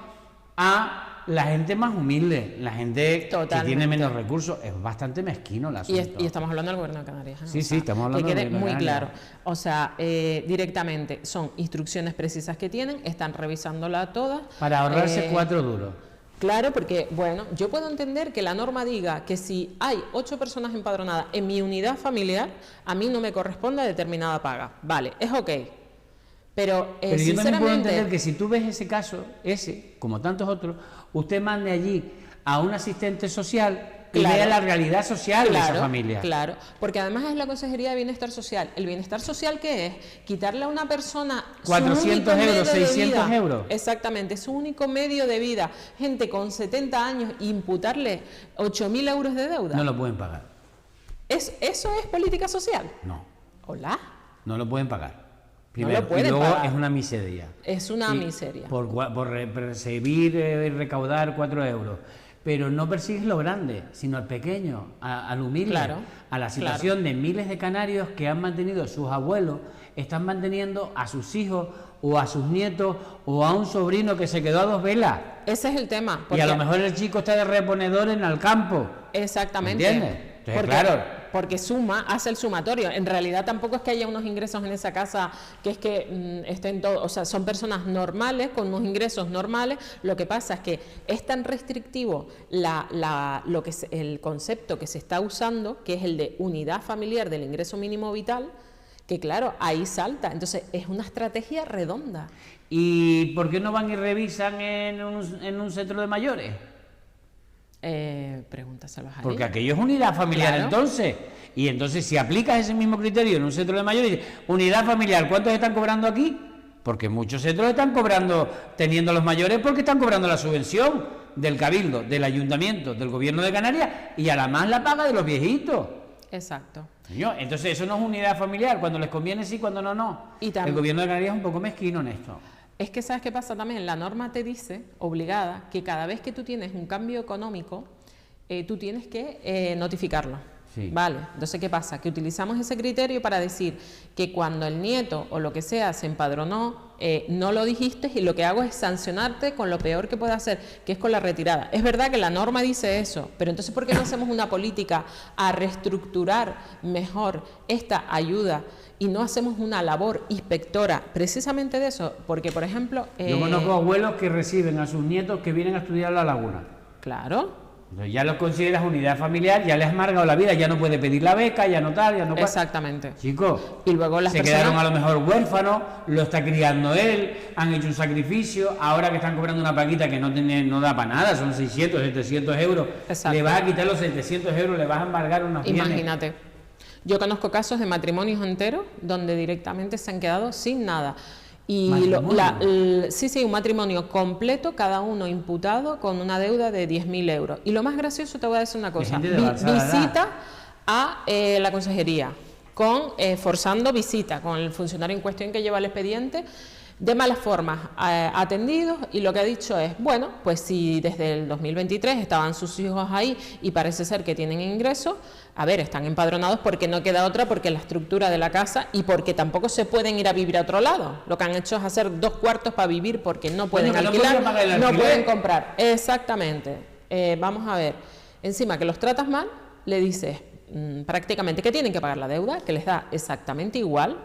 a la gente más humilde, la gente que tiene menos recursos. Es bastante mezquino el asunto. Y estamos hablando del gobierno de Canarias. Sí, o sea, estamos hablando que quede del gobierno muy de claro. Canarias. O sea, directamente son instrucciones precisas que tienen, están revisándolas todas. Para ahorrarse 4 duros. Claro, porque, bueno, yo puedo entender que la norma diga que si hay 8 personas empadronadas en mi unidad familiar, a mí no me corresponde determinada paga. Vale, es ok. Pero yo también puedo sinceramente... entender que si tú ves ese caso, como tantos otros, usted mande allí a un asistente social y Claro. vea la realidad social de esa Claro, familia. claro, porque además es la Consejería de Bienestar Social. ¿El bienestar social qué es? Quitarle a una persona 400 su único euros, medio de 600 vida. euros. Exactamente, su único medio de vida. Gente con 70 años, imputarle 8.000 euros de deuda. No lo pueden pagar. ¿Eso es política social? No, ¿Hola? no lo pueden pagar. No Primero, lo pueden y luego pagar. es una miseria. Es una miseria. Por recibir y recaudar 4 euros. Pero no persigues lo grande, sino al pequeño, al humilde, Claro, a la situación de miles de canarios que han mantenido a sus abuelos, están manteniendo a sus hijos o a sus nietos o a un sobrino que se quedó a 2 velas. Ese es el tema. Y a lo mejor el chico está de reponedor en el campo. Exactamente. ¿Entiendes? Entonces, Porque hace el sumatorio. En realidad tampoco es que haya unos ingresos en esa casa que es que estén todos, o sea, son personas normales, con unos ingresos normales. Lo que pasa es que es tan restrictivo el concepto que se está usando, que es el de unidad familiar del ingreso mínimo vital, que claro, ahí salta. Entonces es una estrategia redonda. ¿Y por qué no van y revisan en un centro de mayores? Pregúntaselos a Porque ellos. aquello es unidad familiar. Claro. Entonces. Y entonces si aplicas ese mismo criterio en un centro de mayores, dices, unidad familiar, ¿cuántos están cobrando aquí? Porque muchos centros están cobrando, teniendo los mayores, porque están cobrando la subvención del Cabildo, del Ayuntamiento, del Gobierno de Canarias, y a la más la paga de los viejitos. Exacto. Coño, entonces eso no es unidad familiar, cuando les conviene sí, cuando no, no. Y El Gobierno de Canarias es un poco mezquino en esto. Es que ¿sabes qué pasa también? La norma te dice, obligada, que cada vez que tú tienes un cambio económico, tú tienes que notificarlo. Sí. Vale, entonces ¿qué pasa? Que utilizamos ese criterio para decir que cuando el nieto o lo que sea se empadronó, no lo dijiste y lo que hago es sancionarte con lo peor que puede hacer, que es con la retirada. Es verdad que la norma dice eso, pero entonces ¿por qué no hacemos una política a reestructurar mejor esta ayuda y no hacemos una labor inspectora precisamente de eso? Porque, por ejemplo... Yo conozco abuelos que reciben a sus nietos que vienen a estudiar a La Laguna. Claro. Entonces ya lo consideras unidad familiar, ya les has amargado la vida, ya no puede pedir la beca, ya no tal, ya no cual. Exactamente. Chicos, Y luego las se personas... quedaron a lo mejor huérfanos, lo está criando él, han hecho un sacrificio, ahora que están cobrando una paquita que no da para nada, son 600, 700 euros, Exacto. le vas a quitar los 700 euros, le vas a embargar unos bienes. Imagínate. Yo conozco casos de matrimonios enteros donde directamente se han quedado sin nada. Y sí, un matrimonio completo, cada uno imputado con una deuda de 10.000 euros. Y lo más gracioso, te voy a decir una cosa, gente de avanzada visita a la consejería, forzando visita con el funcionario en cuestión que lleva el expediente, de malas formas atendidos, y lo que ha dicho es, bueno, pues si desde el 2023 estaban sus hijos ahí y parece ser que tienen ingresos, a ver, están empadronados porque no queda otra, porque la estructura de la casa y porque tampoco se pueden ir a vivir a otro lado. Lo que han hecho es hacer 2 cuartos para vivir porque no pueden alquilar, no pueden comprar. Exactamente. Vamos a ver, encima que los tratas mal, le dices prácticamente que tienen que pagar la deuda, que les da exactamente igual,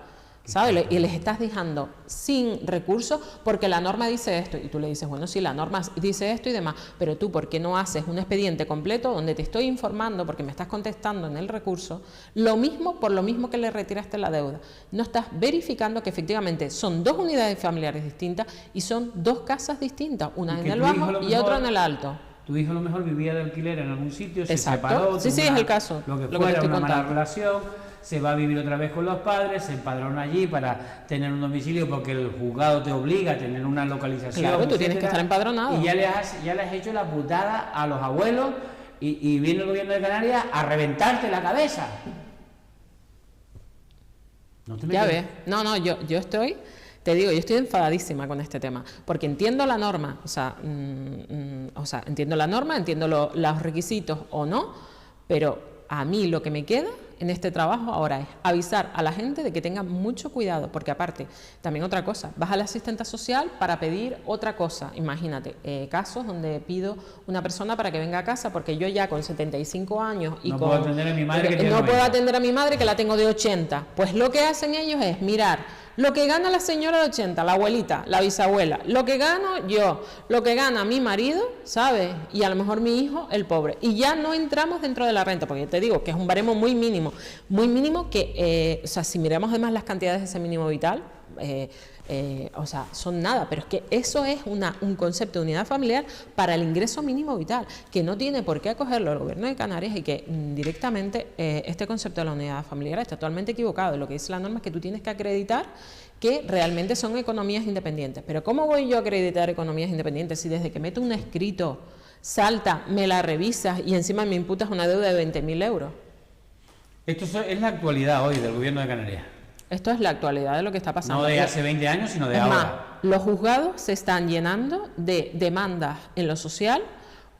¿sabes? Y les estás dejando sin recursos porque la norma dice esto. Y tú le dices, bueno, sí, la norma dice esto y demás, pero tú, ¿por qué no haces un expediente completo donde te estoy informando, porque me estás contestando en el recurso, lo mismo por lo mismo que le retiraste la deuda? No estás verificando que efectivamente son dos unidades familiares distintas y son dos casas distintas, una en el bajo y otra en el alto. Tu hijo a lo mejor vivía de alquiler en algún sitio, se Exacto. separó, Sí, sí, es el caso. Lo que fuera, una mala relación, se va a vivir otra vez con los padres, se empadrona allí para tener un domicilio porque el juzgado te obliga a tener una localización. Claro, tú tienes que estar empadronado. Y ya le has hecho la putada a los abuelos y viene el gobierno de Canarias a reventarte la cabeza. ¿No te ya ves. No, yo estoy... Te digo, yo estoy enfadadísima con este tema, porque entiendo la norma, entiendo la norma, entiendo los requisitos o no, pero a mí lo que me queda en este trabajo ahora es avisar a la gente de que tengan mucho cuidado, porque aparte, también otra cosa, vas a la asistente social para pedir otra cosa, imagínate, casos donde pido una persona para que venga a casa, porque yo ya con 75 años y no puedo atender a mi madre que no puedo atender a mi madre que la tengo de 80, pues lo que hacen ellos es mirar lo que gana la señora de 80, la abuelita, la bisabuela, lo que gano yo, lo que gana mi marido, ¿sabes? Y a lo mejor mi hijo, el pobre. Y ya no entramos dentro de la renta, porque te digo que es un baremo muy mínimo que, si miramos además las cantidades de ese mínimo vital, son nada, pero es que eso es un concepto de unidad familiar para el ingreso mínimo vital, que no tiene por qué acogerlo el gobierno de Canarias y que directamente este concepto de la unidad familiar está totalmente equivocado. Lo que dice la norma es que tú tienes que acreditar que realmente son economías independientes. Pero ¿cómo voy yo a acreditar economías independientes si desde que meto un escrito salta, me la revisas y encima me imputas una deuda de 20.000 euros? Esto es la actualidad hoy del gobierno de Canarias. Esto es la actualidad de lo que está pasando. No de hace 20 años, sino de ahora. Más, los juzgados se están llenando de demandas en lo social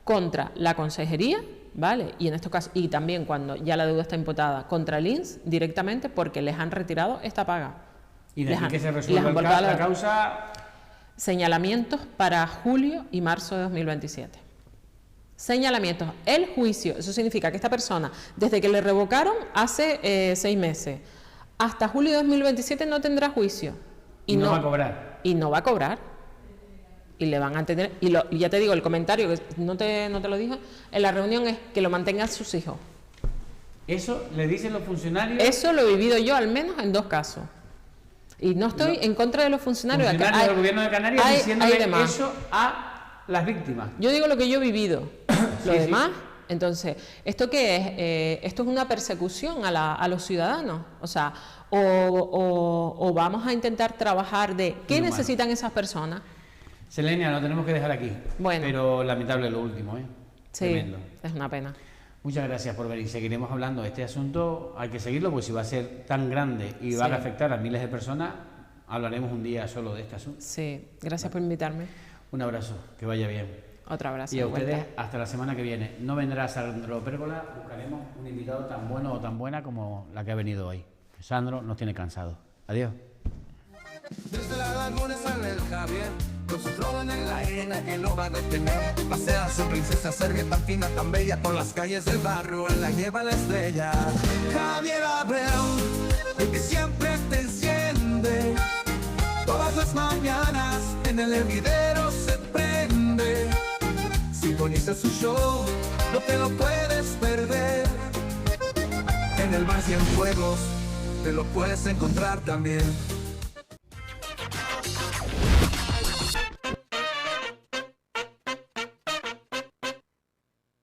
contra la consejería, ¿vale? Y en estos casos, y también cuando ya la deuda está imputada contra el INS directamente porque les han retirado esta paga. Y desde que se resuelva la causa... Señalamientos para julio y marzo de 2027. Señalamientos. El juicio, eso significa que esta persona, desde que le revocaron hace 6 meses, hasta julio de 2027 no tendrá juicio. Y no va a cobrar. Y no va a cobrar. Y le van a tener... Y ya te digo, el comentario, que no te lo dije, en la reunión es que lo mantengan sus hijos. ¿Eso le dicen los funcionarios? Eso lo he vivido yo al menos en 2 casos. Y no estoy en contra de los funcionarios. Funcionarios del gobierno de Canarias diciéndole eso a las víctimas. Yo digo lo que yo he vivido. Lo demás... Entonces, ¿esto qué es? Esto es una persecución a los ciudadanos. O sea, o vamos a intentar trabajar de qué necesitan esas personas. Selenia, lo tenemos que dejar aquí. Bueno. Pero lamentable lo último, ¿eh? Sí, tremendo. Es una pena. Muchas gracias por venir. Seguiremos hablando de este asunto. Hay que seguirlo, porque si va a ser tan grande y va a afectar a miles de personas, hablaremos un día solo de este asunto. Sí, gracias por invitarme. Un abrazo, que vaya bien. Otro abrazo. Y a ustedes, hasta la semana que viene. No vendrá Sandro Pérgola, buscaremos un invitado tan bueno o tan buena como la que ha venido hoy. Sandro nos tiene cansado. Adiós. Desde la laguna sale el Javier, con su trono en la arena que lo va a detener. Pasea su princesa serbia tan fina, tan bella, por las calles del barrio, él la lleva la estrella. Javier Abreu, el que siempre te enciende, todas las mañanas en el hervidero se prende. Sintoniza su show, no te lo puedes perder. En el mar 100 fuegos te lo puedes encontrar también.